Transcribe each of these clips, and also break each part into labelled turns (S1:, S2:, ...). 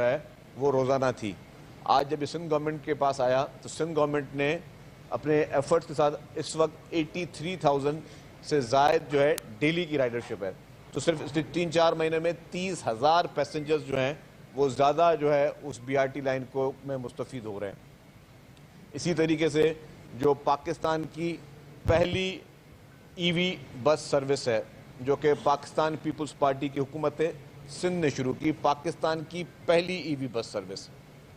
S1: ہے وہ روزانہ تھی. آج جب یہ سندھ گورنمنٹ کے پاس آیا تو سندھ گورنمنٹ نے اپنے ایفرٹس کے ساتھ اس وقت 83,000 سے زائد جو ہے ڈیلی کی رائڈرشپ ہے. تو صرف اس 3-4 مہینے میں 30,000 پیسنجرز جو ہیں وہ زیادہ جو ہے اس بی آر ٹی لائن کو میں مستفید ہو رہے ہیں. اسی طریقے سے جو پاکستان کی پہلی ای وی بس سروس ہے جو کہ پاکستان پیپلز پارٹی کی حکومت سندھ نے شروع کی, پاکستان کی پہلی ای وی بس سروس,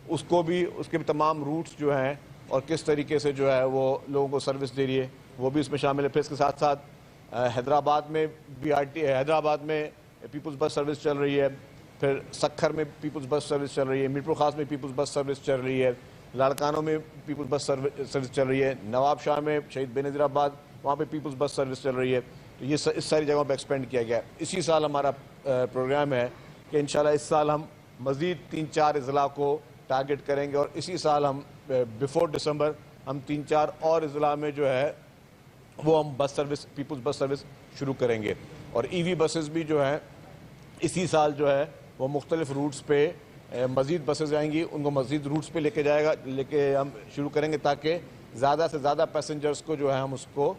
S1: اس کو بھی اس کے بھی تمام روٹس جو ہیں اور کس طریقے سے جو ہے وہ لوگوں کو سروس دے رہی ہے وہ بھی اس میں شامل ہے. پھر اس کے ساتھ ساتھ حیدرآباد میں حیدرآباد میں پیپلز بس سروس چل رہی ہے, پھر سکھر میں پیپلز بس سروس چل رہی ہے, میرپور خاص میں پیپلز بس سروس چل رہی ہے, لاڑکانوں میں پیپلز بس سروس چل رہی ہے, نواب شاہ میں شہید بینظیر آباد وہاں پہ پیپلز بس سروس چل رہی ہے. تو یہ اس ساری جگہوں پہ ایکسپینڈ کیا گیا ہے. اسی سال ہمارا پروگرام ہے کہ انشاءاللہ اس سال ہم مزید 3-4 اضلاع کو ٹارگٹ کریں گے اور اسی سال ہم بیفور دسمبر ہم 3-4 اور اضلاع میں جو ہے وہ ہم bus service Peoples bus service شروع کریں گے. اور ای وی بسز بھی جو ہیں اسی سال جو ہے وہ مختلف روٹس پہ مزید بسز آئیں گی, ان کو مزید روٹس پہ لے کے ہم شروع کریں گے تاکہ زیادہ سے زیادہ پیسنجرز کو جو ہے ہم اس کو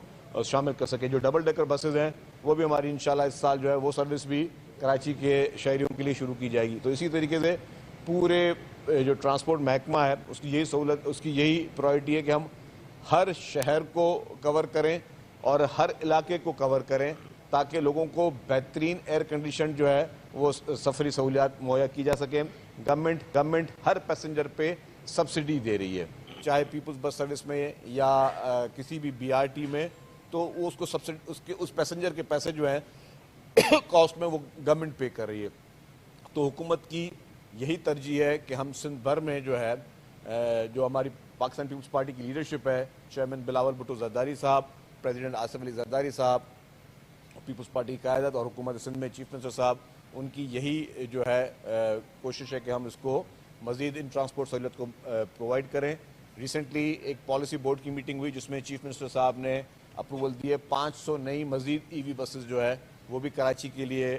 S1: شامل کر سکیں. جو ڈبل ڈیکر بسز ہیں وہ بھی ہماری انشاءاللہ اس سال جو ہے وہ سروس بھی کراچی کے شہریوں کے لیے شروع کی جائے گی. تو اسی طریقے سے پورے جو ٹرانسپورٹ محکمہ ہے اس کی یہی سہولت, اس کی یہی پرائرٹی ہے کہ ہم ہر شہر کو کور کریں اور ہر علاقے کو کور کریں تاکہ لوگوں کو بہترین ایئر کنڈیشن جو ہے وہ سفری سہولیات مہیا کی جا سکیں. گورنمنٹ ہر پیسنجر پہ سبسڈی دے رہی ہے, چاہے پیپلز بس سروس میں یا کسی بھی بی آر ٹی میں, تو وہ اس کو سبسڈی اس پیسنجر کے پیسے جو ہیں کاسٹ میں وہ گورنمنٹ پے کر رہی ہے. تو حکومت کی یہی ترجیح ہے کہ ہم سندھ بھر میں جو ہے جو ہماری پاکستان پیپلز پارٹی کی لیڈرشپ ہے, چیئرمین بلاول بھٹو زرداری صاحب, پریزیڈنٹ آصف علی زرداری صاحب, پیپلز پارٹی کی قیادت اور حکومت سندھ میں چیف منسٹر صاحب, ان کی یہی جو ہے کوشش ہے کہ ہم اس کو مزید ان ٹرانسپورٹ سہولت کو پرووائڈ کریں. ریسنٹلی ایک پالیسی بورڈ کی میٹنگ ہوئی جس میں چیف منسٹر صاحب نے اپروول دیے 500 نئی مزید ای وی بسز جو ہے وہ بھی کراچی کے لیے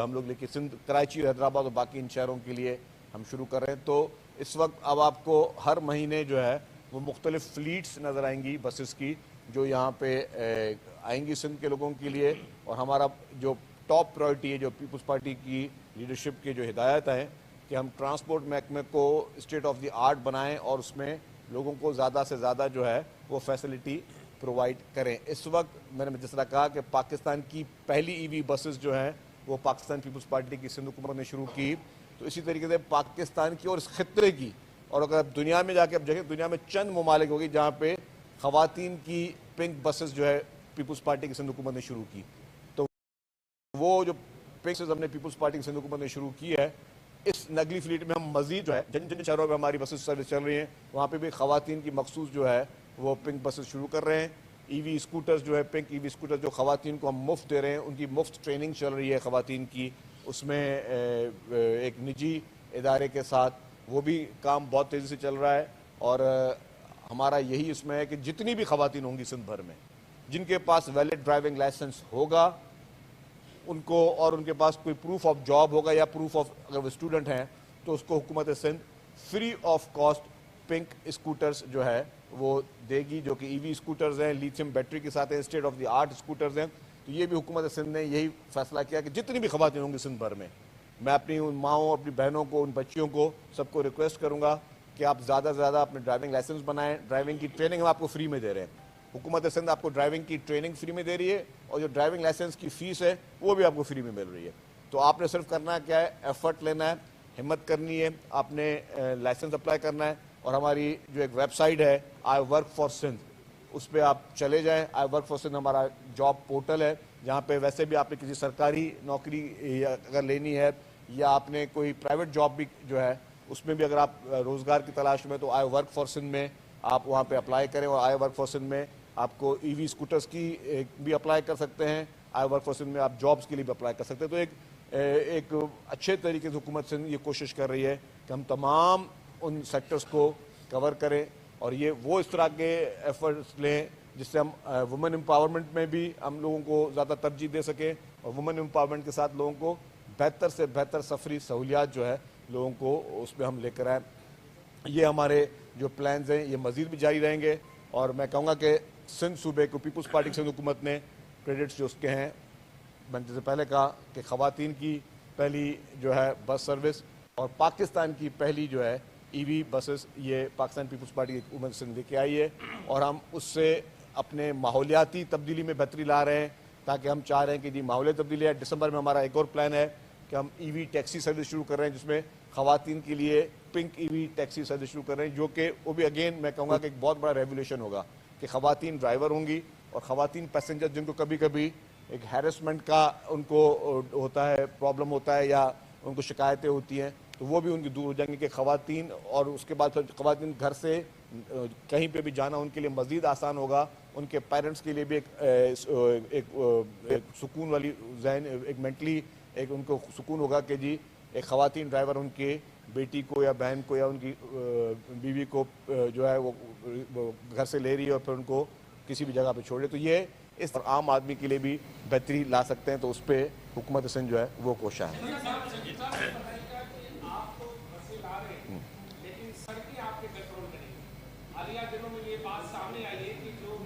S1: ہم لوگ لے کے سندھ, کراچی اور حیدرآباد اور باقی ان شہروں کے لیے ہم شروع کر رہے ہیں. تو اس وقت اب آپ کو ہر مہینے جو ہے وہ مختلف فلیٹس نظر آئیں گی بسز کی جو یہاں پہ آئیں گی سندھ کے لوگوں کے لیے. اور ہمارا جو ٹاپ پرائرٹی ہے جو پیپلز پارٹی کی لیڈرشپ کے جو ہدایت ہیں کہ ہم ٹرانسپورٹ محکمے کو اسٹیٹ آف دی آرٹ بنائیں اور اس میں لوگوں کو زیادہ سے زیادہ جو ہے وہ فیسلٹی پرووائڈ کریں. اس وقت میں نے جس طرح کہا کہ پاکستان کی پہلی ای وی بسز جو ہیں وہ پاکستان پیپلز پارٹی کی سندھ حکومت نے شروع کی, تو اسی طریقے سے پاکستان کی اور اس خطے کی, اور اگر دنیا میں جا کے اب دیکھیں دنیا میں چند ممالک ہوگی جہاں پہ خواتین کی پنک بسز جو ہے پیپلز پارٹی کی سندھ حکومت نے شروع کی. تو وہ جو پنک بسز ہم نے پیپلز پارٹی کی سندھ حکومت نے شروع کی ہے, اس نگلی فلیٹ میں ہم مزید جو ہے جن شہروں پہ ہماری بسز سروس چل رہی ہیں وہاں پہ بھی خواتین کی مخصوص جو ہے وہ پنک بسز شروع کر رہے ہیں. ای وی اسکوٹرز جو ہے پنک ای وی اسکوٹر جو خواتین کو ہم مفت دے رہے ہیں, ان کی مفت ٹریننگ چل رہی ہے خواتین کی, اس میں ایک نجی ادارے کے ساتھ وہ بھی کام بہت تیزی سے چل رہا ہے. اور ہمارا یہی اس میں ہے کہ جتنی بھی خواتین ہوں گی سندھ بھر میں جن کے پاس ویلڈ ڈرائیونگ لائسنس ہوگا ان کو, اور ان کے پاس کوئی پروف آف جاب ہوگا یا پروف آف اگر وہ اسٹوڈنٹ ہیں تو اس کو حکومت Sindh free of cost pink scooters جو ہے وہ دے گی, جو کہ ای وی اسکوٹرز ہیں, لیتھیم بیٹری کے ساتھ ہیں, state of the art scooters ہیں. تو یہ بھی حکومت سندھ نے یہی فیصلہ کیا کہ جتنی بھی خواتین ہوں گی سندھ بھر میں اپنی ان ماؤں, اپنی بہنوں کو, ان بچیوں کو سب کو ریکویسٹ کروں گا کہ آپ زیادہ سے زیادہ اپنے ڈرائیونگ لائسنس بنائیں. ڈرائیونگ کی ٹریننگ ہم آپ کو فری میں دے رہے ہیں, حکومت سندھ آپ کو ڈرائیونگ کی ٹریننگ فری میں دے رہی ہے اور جو ڈرائیونگ لائسنس کی فیس ہے وہ بھی آپ کو فری میں مل رہی ہے. تو آپ نے صرف کرنا ہے کیا ہے, ایفرٹ لینا ہے, ہمت کرنی ہے, آپ نے لائسنس اپلائی کرنا ہے. اور ہماری جو ایک ویب سائٹ ہے آئی ورک فار سندھ, اس پہ آپ چلے جائیں. آئی ورک فار سندھ ہمارا جاب پورٹل ہے جہاں پہ ویسے بھی آپ نے کسی سرکاری نوکری اگر لینی ہے یا آپ نے کوئی پرائیویٹ جاب بھی جو ہے اس میں بھی اگر آپ روزگار کی تلاش میں, تو آئی ورک فار سندھ میں آپ وہاں پہ اپلائی کریں. اور آئی ورک فار سندھ میں آپ کو ای وی اسکوٹرز کی بھی اپلائی کر سکتے ہیں, آئی ورک فار سندھ میں آپ جابس کے لیے بھی اپلائی کر سکتے ہیں. تو ایک اچھے طریقے سے حکومت سندھ یہ کوشش کر رہی ہے کہ ہم تمام ان سیکٹرز کو کور کریں اور یہ وہ اس طرح کے ایفرٹس لیں جس سے ہم وومن امپاورمنٹ میں بھی ہم لوگوں کو زیادہ ترجیح دے سکیں اور وومن امپاورمنٹ کے ساتھ لوگوں کو بہتر سے بہتر سفری سہولیات جو ہے لوگوں کو اس میں ہم لے کر آئیں. یہ ہمارے جو پلانز ہیں یہ مزید بھی جاری رہیں گے, اور میں کہوں گا کہ سندھ صوبے کو پیپلز پارٹی سندھ حکومت نے کریڈٹس جو اس کے ہیں, میں نے جیسے پہلے کہا کہ خواتین کی پہلی جو ہے بس سروس اور پاکستان کی پہلی جو ہے ای وی بسز یہ پاکستان پیپلز پارٹی حکومت سندھ لے کے آئی ہے, اور ہم اس سے اپنے ماحولیاتی تبدیلی میں بہتری لا رہے ہیں, تاکہ ہم چاہ رہے ہیں کہ جی ماحولیاتی تبدیلی ہے. دسمبر میں ہمارا ایک اور پلان ہے کہ ہم ای وی ٹیکسی سروس شروع کر رہے ہیں, جس میں خواتین کے لیے پنک ای وی ٹیکسی سروس شروع کر رہے ہیں, جو کہ وہ بھی اگین میں کہوں گا کہ ایک بہت بڑا ریولیوشن ہوگا کہ خواتین ڈرائیور ہوں گی, اور خواتین پیسنجر جن کو کبھی کبھی ایک ہیرسمنٹ کا ان کو ہوتا ہے, پرابلم ہوتا ہے, یا ان کو شکایتیں ہوتی ہیں, تو وہ بھی ان کی دور ہو جائیں گی کہ خواتین, اور اس کے بعد پھر خواتین گھر سے کہیں پہ بھی جانا ان کے لیے مزید آسان ہوگا. ان کے پیرنٹس کے لیے بھی ایک سکون والی ذہن, ایک مینٹلی ایک ان کو سکون ہوگا کہ جی ایک خواتین ڈرائیور ان کے بیٹی کو یا بہن کو یا ان کی بیوی کو جو ہے وہ گھر سے لے رہی ہے اور پھر ان کو کسی بھی جگہ پہ چھوڑ رہی ہے. تو یہ اس عام آدمی کے لیے بھی بہتری لا سکتے ہیں, تو اس پہ حکومت سندھ جو ہے وہ کوشاں ہے.
S2: حالیہ دنوں میں یہ بات سامنے آئی ہے کہ جو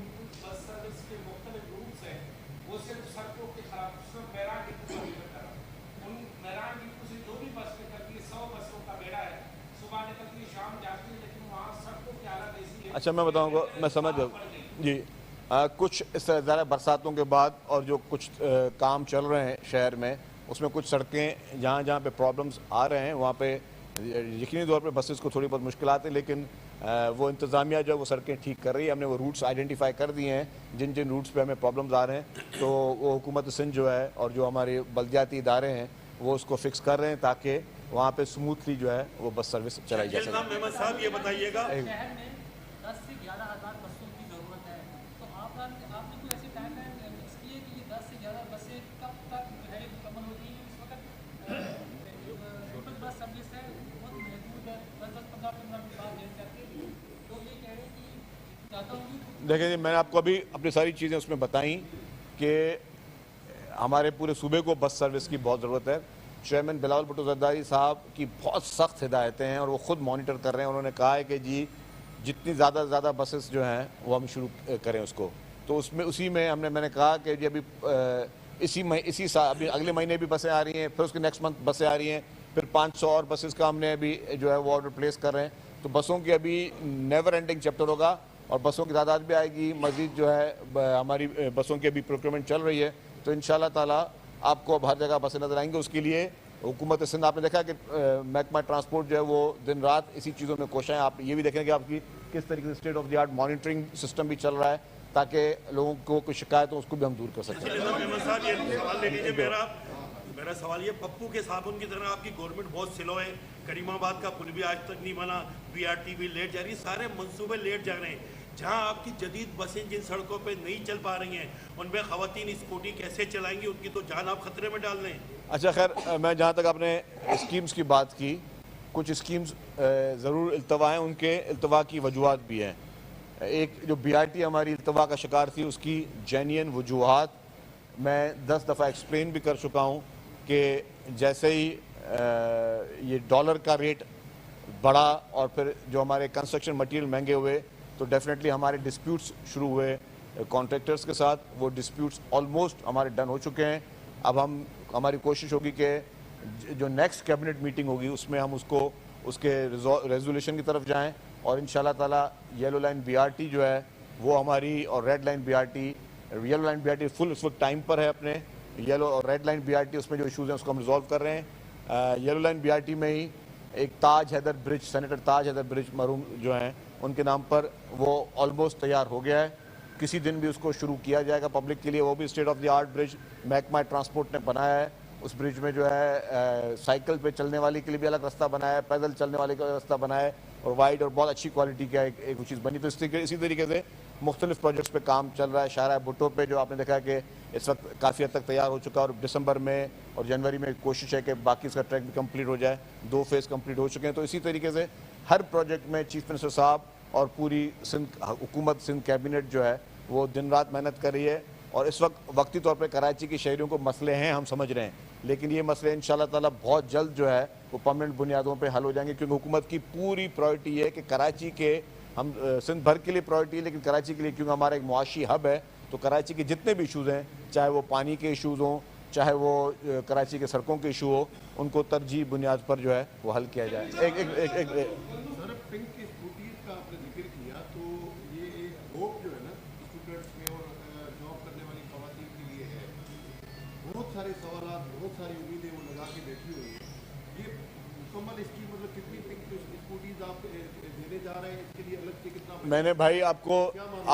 S2: بس سروس کے مختلف روٹس ہیں وہ صرف سڑکوں کے خلاف صرف میران ڈپو پر نکل کر ان میران ڈپو سے جو بھی بس نکلتی ہے 100 بسوں کا بیڑا ہے, صبح نکلتی ہے شام جاتی ہے, لیکن وہاں سڑکوں کی حالت ایسی ہے.
S1: اچھا میں بتاؤں گا, میں سمجھ گیا جی. کچھ اس سے زیادہ برساتوں کے بعد اور جو کچھ کام چل رہے ہیں شہر میں, اس میں کچھ سڑکیں جہاں جہاں پہ پرابلمس آ رہے ہیں وہاں پہ یقینی طور پہ بسز کو تھوڑی بہت مشکلات ہیں, لیکن وہ انتظامیہ جو ہے وہ سڑکیں ٹھیک کر رہی ہے. ہم نے وہ روٹس آئیڈینٹیفائی کر دیے ہیں جن جن روٹس پہ ہمیں پرابلمز آ رہے ہیں, تو وہ حکومت سندھ جو ہے اور جو ہمارے بلدیاتی ادارے ہیں وہ اس کو فکس کر رہے ہیں تاکہ وہاں پہ سموتھلی جو ہے وہ بس سروس چلائی جا سکے.
S3: محمد صاحب یہ بتائیے گا,
S4: شہر میں 10 سے 11,000 بسوں کی ضرورت ہے, تو آپ نے کوئی ایسی ٹائم لائن فکس کی ہے کہ یہ 10 سے 11 بسیں کب تک جو ہے مکمل ہوتی ہیں؟ اس وقت لوکل بس سروس ہے بہت محدود ہے, 10-15 منٹ بعد دیر جاتی ہے, تو یہ کہہ رہے ہیں کہ زیادہ ہوگی.
S1: دیکھیں جی, میں نے آپ کو ابھی اپنی ساری چیزیں اس میں بتائیں کہ ہمارے پورے صوبے کو بس سروس کی بہت ضرورت ہے. چیئرمین بلاول بھٹو زرداری صاحب کی بہت سخت ہدایتیں ہیں اور وہ خود مانیٹر کر رہے ہیں. انہوں نے کہا ہے کہ جی جتنی زیادہ سے زیادہ بسز جو ہیں وہ ہم شروع کریں اس کو, تو اس میں اسی میں میں نے کہا کہ جی ابھی اسی سال ابھی اگلے مہینے بھی بسیں آ رہی ہیں, پھر اس کے نیکسٹ منتھ بسیں آ رہی ہیں, پھر 500 اور بسز کا ہم نے ابھی جو ہے وہ آرڈر پلیس کر رہے ہیں. تو بسوں کی ابھی نیور اینڈنگ چیپٹر ہوگا اور بسوں کی تعداد بھی آئے گی. مزید جو ہے ہماری بسوں کی ابھی پروکیورمنٹ چل رہی ہے, تو انشاءاللہ تعالیٰ آپ کو اب ہر جگہ بسیں نظر آئیں گے. اس کے لیے حکومت سندھ, آپ نے دیکھا کہ محکمہ ٹرانسپورٹ جو ہے وہ دن رات اسی چیزوں میں کوشاں ہیں. آپ یہ بھی دیکھیں کہ آپ کی کس طریقے سے state of the art monitoring system بھی چل رہا ہے تاکہ لوگوں کو کوئی شکایت ہو اس کو بھی ہم دور کر سکیں.
S3: محمد صاحب یہ سوال لے لیجیے میرا سوال یہ, پپو کے صابن کی طرح آپ کی گورنمنٹ بہت سلو ہے, کریم آباد کا پل بھی آج تک نہیں بنا, بی آر ٹی بھی لیٹ جا رہی ہے, سارے منصوبے لیٹ جا رہے ہیں. جہاں آپ کی جدید بسیں جن سڑکوں پہ نہیں چل پا رہی ہیں ان میں خواتین اسکوٹی کیسے چلائیں گی, ان کی تو جان آپ خطرے میں ڈال رہے ہیں.
S1: اچھا خیر, میں جہاں تک آپ نے اسکیمز کی بات کی, کچھ اسکیمز ضرور التوا ہیں, ان کے التوا کی وجوہات بھی ہیں. ایک جو بی آر ٹی ہماری التوا کا شکار تھی اس کی جینین وجوہات میں 10 دفعہ ایکسپلین بھی کر چکا ہوں کہ جیسے ہی یہ ڈالر کا ریٹ بڑھا اور پھر جو ہمارے کنسٹرکشن مٹیریل مہنگے ہوئے تو ڈیفینیٹلی ہمارے ڈسپیوٹس شروع ہوئے کانٹریکٹرز کے ساتھ. وہ ڈسپیوٹس آلموسٹ ہمارے ڈن ہو چکے ہیں. اب ہماری کوشش ہوگی کہ جو نیکسٹ کیبنٹ میٹنگ ہوگی اس میں ہم اس کے ریزولوشن کی طرف جائیں, اور انشاءاللہ تعالیٰ yellow line be are T جو ہے وہ ہماری, اور red line be are T, yellow line be are T full اس وقت ٹائم پر ہے اپنے, یلو اور red line be are T اس میں جو ایشوز ہیں اس کو ہم ریزالو کر رہے ہیں. یلو لائن بی آر ٹی میں ہی ایک Taj Haider bridge, senator Taj Haider bridge مرحوم جو ہیں ان کے نام پر, وہ آلموسٹ تیار ہو گیا ہے. کسی دن بھی اس کو شروع کیا جائے گا پبلک کے لیے. وہ بھی اسٹیٹ آف دی آرٹ برج محکمہ ٹرانسپورٹ نے بنایا ہے. اس برج میں جو ہے سائیکل پہ چلنے والے کے لیے بھی الگ راستہ بنایا ہے, پیدل چلنے والے کا راستہ بنایا ہے, اور وائڈ اور بہت اچھی کوالٹی کا ایک چیز بنی. تو اسی طریقے سے مختلف پروجیکٹس پہ کام چل رہا ہے. شاہراہ بھٹو پہ جو آپ نے دیکھا کہ اس وقت کافی حد تک تیار ہو چکا, اور دسمبر میں اور جنوری میں کوشش ہے کہ باقی اس کا ٹریک بھی کمپلیٹ ہو جائے. 2 فیز کمپلیٹ ہو چکے ہیں. تو اسی طریقے سے ہر پروجیکٹ میں چیف منسٹر صاحب اور پوری حکومت سندھ کیبنٹ جو ہے وہ دن رات محنت کر رہی ہے. اور اس وقت وقتی طور پہ کراچی کے شہریوں کو مسئلے ہیں, ہم سمجھ رہے ہیں, لیکن یہ مسئلے انشاءاللہ تعالیٰ بہت جلد جو ہے وہ پرماننٹ بنیادوں پہ حل ہو جائیں گے، کیونکہ حکومت کی پوری پرائرٹی یہ ہے کہ کراچی کے، ہم سندھ بھر کے لیے پرائرٹی ہے لیکن کراچی کے لیے کیونکہ ہمارا ایک معاشی ہب ہے، تو کراچی کے جتنے بھی ایشوز ہیں، چاہے وہ پانی کے ایشوز ہوں، چاہے وہ کراچی کے سڑکوں کے ایشو ہو، ان کو ترجیح بنیاد پر جو ہے وہ حل کیا جائے۔
S5: سر پنک کی اسکوٹیز کا آپ نے ذکر کیا، تو یہ ایک ہوپ جو ہے نا اسٹوڈنٹس میں اور جاب کرنے والی خواتین کے لیے ہے، بہت سارے سوالات، بہت ساری امیدیں وہ لگا کے بیٹھی ہوئی ہیں، یہ مکمل اس کی مطلب کتنی پنک اسکوٹیز آپ دینے جا رہے ہیں، اس کے لیے الگ سے کتنا؟
S1: میں نے بھائی آپ کو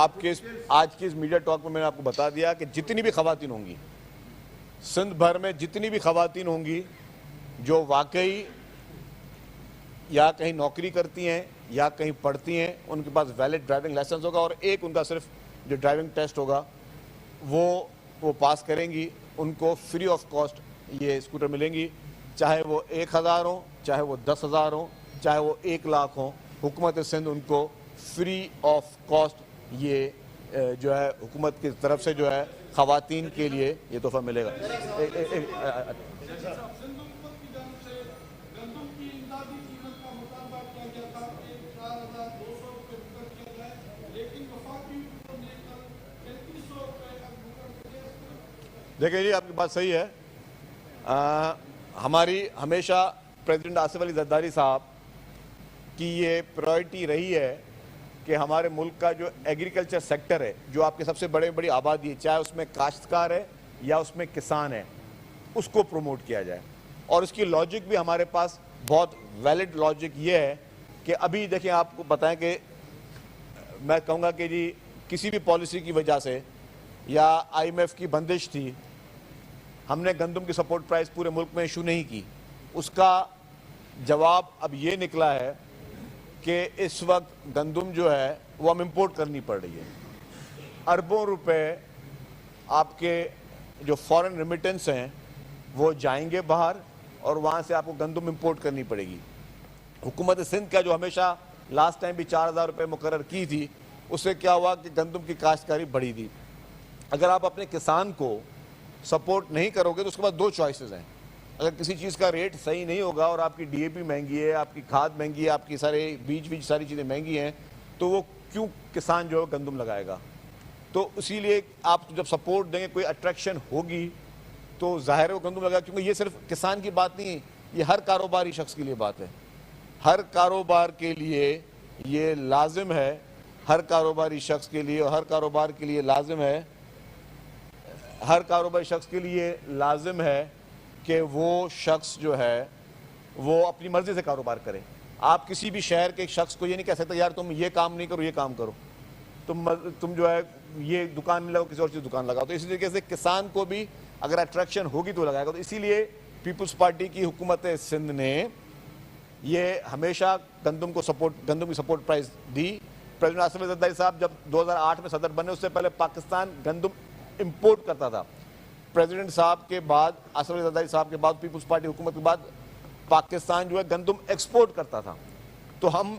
S1: آپ کے آج کی اس میڈیا ٹاک میں نے آپ کو بتا دیا کہ جتنی بھی خواتین ہوں گی سندھ بھر میں، جتنی بھی خواتین ہوں گی جو واقعی یا کہیں نوکری کرتی ہیں یا کہیں پڑھتی ہیں، ان کے پاس ویلڈ ڈرائیونگ لائسنس ہوگا اور ایک ان کا صرف جو ڈرائیونگ ٹیسٹ ہوگا وہ پاس کریں گی، ان کو فری آف کاسٹ یہ اسکوٹر ملیں گی، چاہے وہ 1000 ہوں، چاہے وہ 10,000 ہوں، چاہے وہ 1 لاکھ ہوں، حکومت سندھ ان کو فری آف کاسٹ یہ جو ہے حکومت کی طرف سے جو ہے خواتین کے لیے یہ تحفہ ملے گا۔ دیکھیں جی، آپ کی بات صحیح ہے، ہماری ہمیشہ پریزیڈنٹ آصف علی زرداری صاحب کی یہ پرائرٹی رہی ہے کہ ہمارے ملک کا جو ایگریکلچر سیکٹر ہے، جو آپ کے سب سے بڑی آبادی ہے، چاہے اس میں کاشتکار ہے یا اس میں کسان ہے، اس کو پروموٹ کیا جائے۔ اور اس کی لاجک بھی ہمارے پاس بہت ویلڈ لاجک یہ ہے کہ ابھی دیکھیں، آپ کو پتہ ہے کہ میں کہوں گا کہ جی کسی بھی پالیسی کی وجہ سے یا IMF کی بندش تھی، ہم نے گندم کی سپورٹ پرائز پورے ملک میں ایشو نہیں کی، اس کا جواب اب یہ نکلا ہے کہ اس وقت گندم جو ہے وہ ہم امپورٹ کرنی پڑ رہی ہے۔ اربوں روپے آپ کے جو فورن ریمیٹنس ہیں وہ جائیں گے باہر اور وہاں سے آپ کو گندم امپورٹ کرنی پڑے گی۔ حکومت سندھ کا جو ہمیشہ لاسٹ ٹائم بھی 4000 روپے مقرر کی تھی، اس سے کیا ہوا کہ گندم کی کاشتکاری بڑھی تھی۔ اگر آپ اپنے کسان کو سپورٹ نہیں کرو گے تو اس کے بعد 2 چوائسز ہیں۔ اگر کسی چیز کا ریٹ صحیح نہیں ہوگا اور آپ کی DAP مہنگی ہے، آپ کی کھاد مہنگی ہے، آپ کی سارے بیج ساری چیزیں مہنگی ہیں، تو وہ کیوں کسان جو ہے گندم لگائے گا؟ تو اسی لیے آپ جب سپورٹ دیں گے، کوئی اٹریکشن ہوگی تو ظاہر ہے وہ گندم لگائے گا، کیونکہ یہ صرف کسان کی بات نہیں ہے، یہ ہر کاروباری شخص کے لیے بات ہے۔ ہر کاروبار کے لیے یہ لازم ہے، ہر کاروباری شخص کے لیے، اور ہر کاروبار کے لیے لازم ہے، ہر کاروباری شخص کے لیے لازم ہے کہ وہ شخص جو ہے وہ اپنی مرضی سے کاروبار کرے۔ آپ کسی بھی شہر کے ایک شخص کو یہ نہیں کہہ سکتے یار تم یہ کام نہیں کرو، یہ کام کرو، تم جو ہے یہ دکان نہیں لگاؤ، کسی اور چیز دکان لگاؤ۔ تو اسی طریقے سے کسان کو بھی اگر اٹریکشن ہوگی تو لگائے گا۔ تو اسی لیے پیپلز پارٹی کی حکومت سندھ نے یہ ہمیشہ گندم کی سپورٹ پرائز دی۔ پریزیڈنٹ آصف علی زرداری صاحب جب 2008 میں صدر بنے، اس سے پہلے پاکستان گندم امپورٹ کرتا تھا۔ پریزیڈنٹ صاحب کے بعد، آصف علی زرداری صاحب کے بعد، پیپلز پارٹی حکومت کے بعد پاکستان جو ہے گندم ایکسپورٹ کرتا تھا۔ تو ہم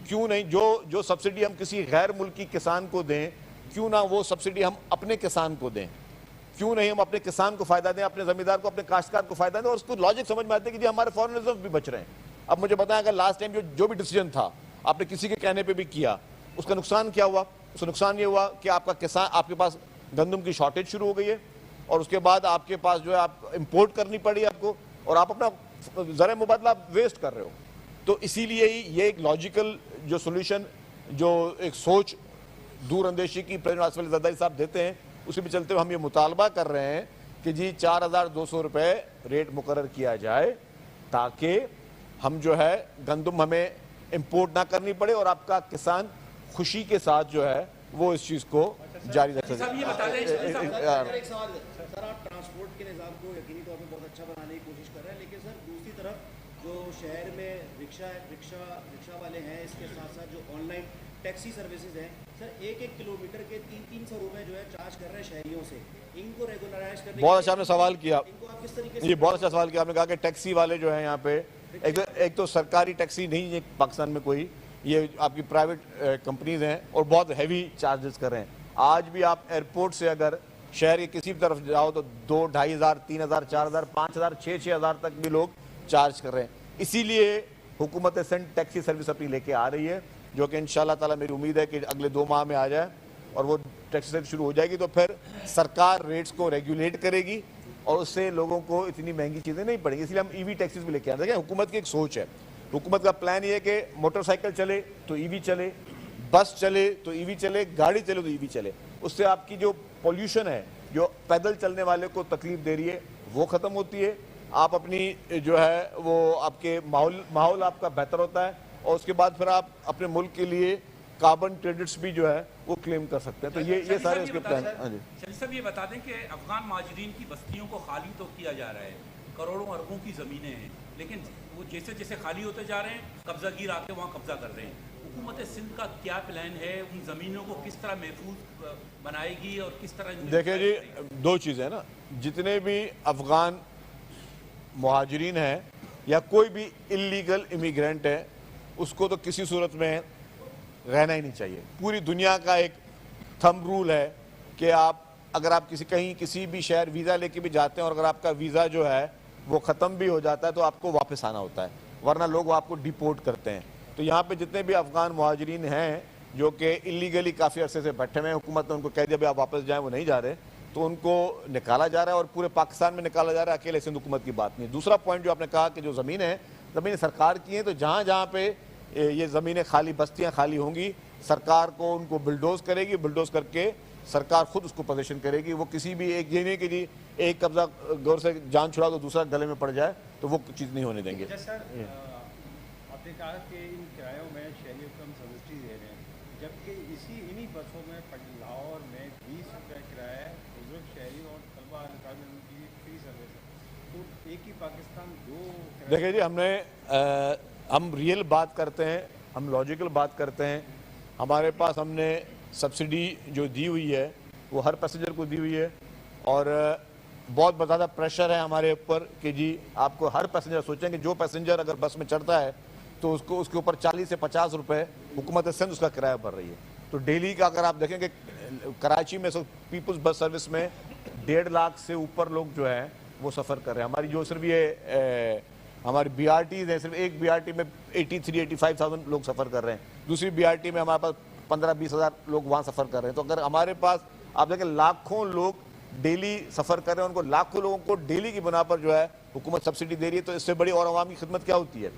S1: کیوں نہیں جو سبسڈی ہم کسی غیر ملکی کسان کو دیں، کیوں نہ وہ سبسڈی ہم اپنے کسان کو دیں؟ کیوں نہیں ہم اپنے کسان کو فائدہ دیں، اپنے زمیندار کو، اپنے کاشتکار کو فائدہ دیں؟ اور اس کو لاجک سمجھ میں آتے کہ جی ہمارے فورن ریزرو بھی بچ رہے ہیں۔ اب مجھے بتائیں، اگر لاسٹ ٹائم جو بھی ڈیسیجن تھا آپ نے کسی کے کہنے پہ بھی کیا، اس کا نقصان کیا ہوا؟ اس کا نقصان یہ ہوا کہ آپ کے پاس گندم کی شارٹیج شروع ہو گئی ہے، اور اس کے بعد آپ کے پاس جو ہے آپ امپورٹ کرنی پڑی آپ کو، اور آپ اپنا زرعی مبادلہ ویسٹ کر رہے ہو۔ تو اسی لیے ہی یہ ایک لاجیکل جو سولوشن، جو ایک سوچ دور اندیشی کی پریزیڈنٹ آصف علی زرداری صاحب دیتے ہیں، اسی پہ چلتے ہوئے ہم یہ مطالبہ کر رہے ہیں کہ جی 4200 روپے ریٹ مقرر کیا جائے، تاکہ ہم جو ہے گندم ہمیں امپورٹ نہ کرنی پڑے اور آپ کا کسان خوشی کے ساتھ جو ہے وہ اس چیز کو جاری رکھ سکے۔
S6: ایک سوال سر، آپ ٹرانسپورٹ کے نظام کو یقینی طور پہ بہت اچھا بنانے کی کوشش کر رہے ہیں، لیکن سر دوسری طرف جو شہر میں رکشہ والے ہیں، اس کے ساتھ ساتھ جو آن لائن ٹیکسی سروسز ہیں سر، 1 کلومیٹر کے 300 روپے جو ہے چارج کر رہے ہیں شہریوں سے، ان کو ریگولرائز کرنے۔
S1: بہت اچھا آپ نے سوال کیا،
S6: ان کو آپ کس طریقے سے؟
S1: یہ بہت اچھا سوال کیا آپ نے، کہا کہ ٹیکسی والے جو ہیں یہاں پہ، ایک تو سرکاری ٹیکسی نہیں ہے پاکستان میں کوئی، یہ آپ کی پرائیویٹ کمپنیز ہیں اور بہت ہیوی چارجز کر رہے ہیں۔ آج بھی آپ ایئرپورٹ سے اگر شہر کی کسی بھی طرف جاؤ تو 2,000 3,000 4,000 5,000 6,000 تک بھی لوگ چارج کر رہے ہیں. اسی لیے حکومت سندھ ٹیکسی سروس اپنی لے کے آ رہی ہے, جو کہ انشاءاللہ تعالیٰ میری امید ہے کہ اگلے 2 ماہ میں آ جائے اور وہ ٹیکسی سروس شروع ہو جائے گی. تو پھر سرکار ریٹس کو ریگولیٹ کرے گی اور اس سے لوگوں کو اتنی مہنگی چیزیں نہیں پڑیں گی. اس لیے ہم ای وی ٹیکسیز بھی لے کے آتے ہیں. حکومت کی ایک سوچ ہے, حکومت کا پلان یہ ہے کہ موٹر سائیکل چلے تو ای وی چلے, بس چلے تو ای وی چلے, گاڑی چلے تو ای وی چلے. اس سے آپ کی جو پولیوشن ہے, جو پیدل چلنے والے کو تکلیف دے رہی ہے, وہ ختم ہوتی ہے. آپ اپنی جو ہے وہ آپ کے ماحول آپ کا بہتر ہوتا ہے, اور اس کے بعد پھر آپ اپنے ملک کے لیے کاربن کریڈٹس بھی جو ہے وہ کلیم کر سکتے ہیں. تو یہ سارے اس کے پلان. ہاں جی
S7: شریف صاحب, یہ بتا دیں کہ افغان مہاجرین کی بستیوں کو خالی تو کیا جا رہا ہے, کروڑوں اربوں کی زمینیں ہیں, لیکن وہ جیسے جیسے خالی ہوتے جا رہے ہیں قبضہ گیر آ کے وہاں قبضہ کر رہے ہیں. حکومت سندھ کا کیا پلان ہے, ان زمینوں کو کس طرح محفوظ بنائے گی اور کس طرح؟
S1: دیکھیں جی, 2 چیزیں ہیں نا, جتنے بھی افغان مہاجرین ہیں یا کوئی بھی انلیگل امیگرینٹ ہے, اس کو تو کسی صورت میں رہنا ہی نہیں چاہیے. پوری دنیا کا ایک تھم رول ہے کہ اگر آپ کسی بھی شہر ویزا لے کے بھی جاتے ہیں اور اگر آپ کا ویزا جو ہے وہ ختم بھی ہو جاتا ہے تو آپ کو واپس آنا ہوتا ہے, ورنہ لوگ آپ کو ڈیپورٹ کرتے ہیں. تو یہاں پہ جتنے بھی افغان مہاجرین ہیں جو کہ انلیگلی کافی عرصے سے بیٹھے ہوئے ہیں, حکومت نے ان کو کہہ دیا بھی آپ واپس جائیں, وہ نہیں جا رہے, تو ان کو نکالا جا رہا ہے اور پورے پاکستان میں نکالا جا رہا ہے, اکیلے سندھ حکومت کی بات نہیں. دوسرا پوائنٹ جو آپ نے کہا کہ جو زمینیں سرکار کی ہیں, تو جہاں پہ یہ زمینیں خالی, بستیاں خالی ہوں گی, سرکار کو ان کو بلڈوز کرے گی, بلڈوز کر کے سرکار خود اس کو پوزیشن کرے گی. وہ کسی بھی ایک یہ نہیں کہ جی ایک قبضہ گور سے جان چھڑا تو دوسرا گلے میں پڑ جائے, تو وہ چیز نہیں ہونے دیں گے.
S8: آپ نے کہا کہ ان کرایوں میں شہریوں کو ہم سبسڈی دے رہے ہیں, جبکہ انہی بسوں میں لاہور میں 20 روپے کرایہ ہے, بزرگ شہری اور طلبہ میں ان کی فری سروس ہے. تو ایک ہی پاکستان دو.
S1: دیکھیں جی, ہم ریئل بات کرتے ہیں, ہم لاجیکل بات کرتے ہیں. ہمارے پاس ہم نے سبسڈی جو دی ہوئی ہے وہ ہر پیسنجر کو دی ہوئی ہے, اور بہت زیادہ پریشر ہے ہمارے اوپر کہ جی آپ کو ہر پیسنجر, سوچیں کہ جو پیسنجر اگر بس میں چڑھتا ہے تو اس کے اوپر 40 سے 50 روپے حکومت سندھ اس کا کرایہ بھر رہی ہے. تو ڈیلی کا اگر آپ دیکھیں کہ کراچی میں پیپلز بس سروس میں 1.5 لاکھ سے اوپر لوگ جو ہیں وہ سفر کر رہے ہیں. ہماری جو صرف یہ ہماری بی آر ٹیز ہیں, صرف ایک بی آر ٹی میں 83,000-85,000 لوگ سفر کر رہے ہیں, دوسری بی آر ٹی میں ہمارے پاس 15,000-20,000 لوگ وہاں سفر کر رہے ہیں. تو اگر ہمارے پاس آپ دیکھیں لاکھوں لوگ ڈیلی سفر کر رہے ہیں, ان کو لاکھوں لوگوں کو ڈیلی کی بنا پر جو ہے حکومت سبسڈی دے رہی ہے, تو اس سے بڑی اور عوامی خدمت کیا ہوتی ہے؟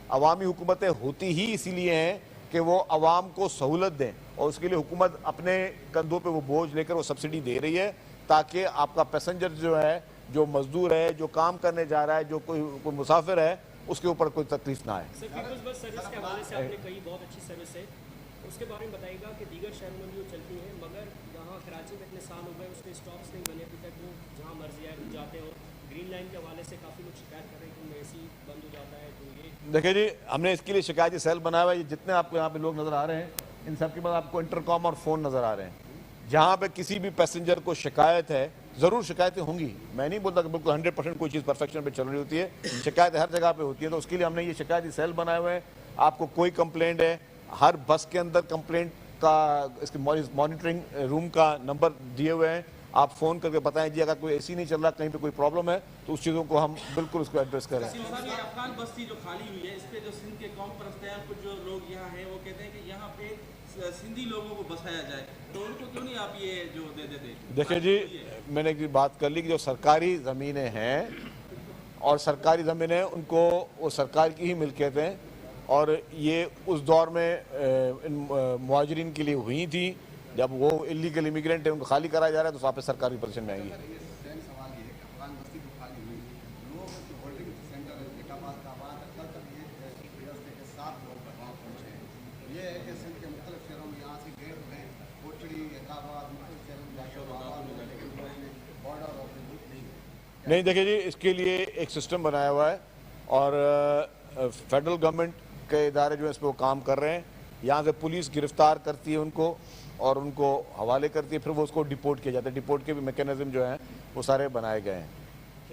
S1: عوامی حکومتیں ہوتی ہی اسی لیے ہیں کہ وہ عوام کو سہولت دیں, اور اس کے لیے حکومت اپنے کندھوں پہ وہ بوجھ لے کر وہ سبسڈی دے رہی ہے, تاکہ آپ کا پیسنجر جو ہے, جو مزدور ہے, جو کام کرنے جا رہا ہے, جو کوئی مسافر ہے, اس کے اوپر کوئی تکلیف نہ آئے.
S9: سر پیپلز بس سروس کے حوالے سے آپ نے کہی بہت اچھی سروس ہے, اس کے بارے میں بتائیے گا کہ دیگر شہروں میں بھی وہ چلتی ہیں, مگر یہاں کراچی میں اتنے سال ہو گئے اس کے اسٹاپس نہیں بنے ابھی تک, وہ جہاں مرضی آئے جاتے ہیں, اور گرین لائن کے حوالے سے کافی لوگ شکایت کر رہے ہیں کہ ان میں اے سی بند ہو جاتا ہے. تو یہ
S1: دیکھیں جی, ہم نے اس کے لیے شکایتی سیل بنایا ہوا ہے. جتنے آپ کو یہاں پہ لوگ نظر آ رہے ہیں, ان سب کے بعد آپ کو انٹرکام اور فون نظر آ رہے ہیں. جہاں پہ کسی بھی پیسنجر کو شکایت ہے, ضرور شکایتیں ہوں گی, میں نہیں بولتا کہ بالکل 100% کوئی چیز پرفیکشن پہ چل رہی ہوتی ہے, شکایتیں ہر جگہ پہ ہوتی ہیں. تو اس کے لیے ہم نے یہ شکایتی سیل بنائے ہوئے ہیں. آپ کو کوئی کمپلینٹ ہے, ہر بس کے اندر کمپلینٹ کا اس کی مانیٹرنگ روم کا نمبر دیے ہوئے ہیں, آپ فون کر کے بتائیں جی اگر کوئی اے سی نہیں چل رہا, کہیں پہ کوئی پرابلم ہے, تو اس چیزوں کو ہم بالکل اس کو ایڈریس کریں.
S10: یہ افغان بستی جو خالی ہوئی ہے, اس پہ جو سندھ کے قوم پرست ہیں, کچھ جو لوگ یہاں ہیں وہ کہتے ہیں کہ یہاں پہ سندھی لوگوں کو بسایا جائے, تو ان کو کیوں نہیں آپ یہ جو دے دیتے؟
S1: دیکھیں جی, میں نے ایک بات کر لی کہ جو سرکاری زمینیں ہیں, اور سرکاری زمینیں ان کو وہ سرکار کی ہی ملکیت ہیں, اور یہ اس دور میں مہاجرین کے لیے ہوئی تھی جب وہ انلیگل امیگرینٹ ہیں, ان کو خالی کرایا جا رہا ہے, تو واپس سرکاری پوزیشن میں آئیں گی. نہیں دیکھیں جی, اس کے لیے ایک سسٹم بنایا ہوا ہے, اور فیڈرل گورنمنٹ کے ادارے جو ہیں اس پہ وہ کام کر رہے ہیں. یہاں سے پولیس گرفتار کرتی ہے ان کو اور ان کو حوالے کرتی ہے, پھر وہ اس کو ڈیپورٹ کیا جاتا ہے. ڈیپورٹ کے بھی میکینزم جو ہیں وہ سارے بنائے گئے ہیں.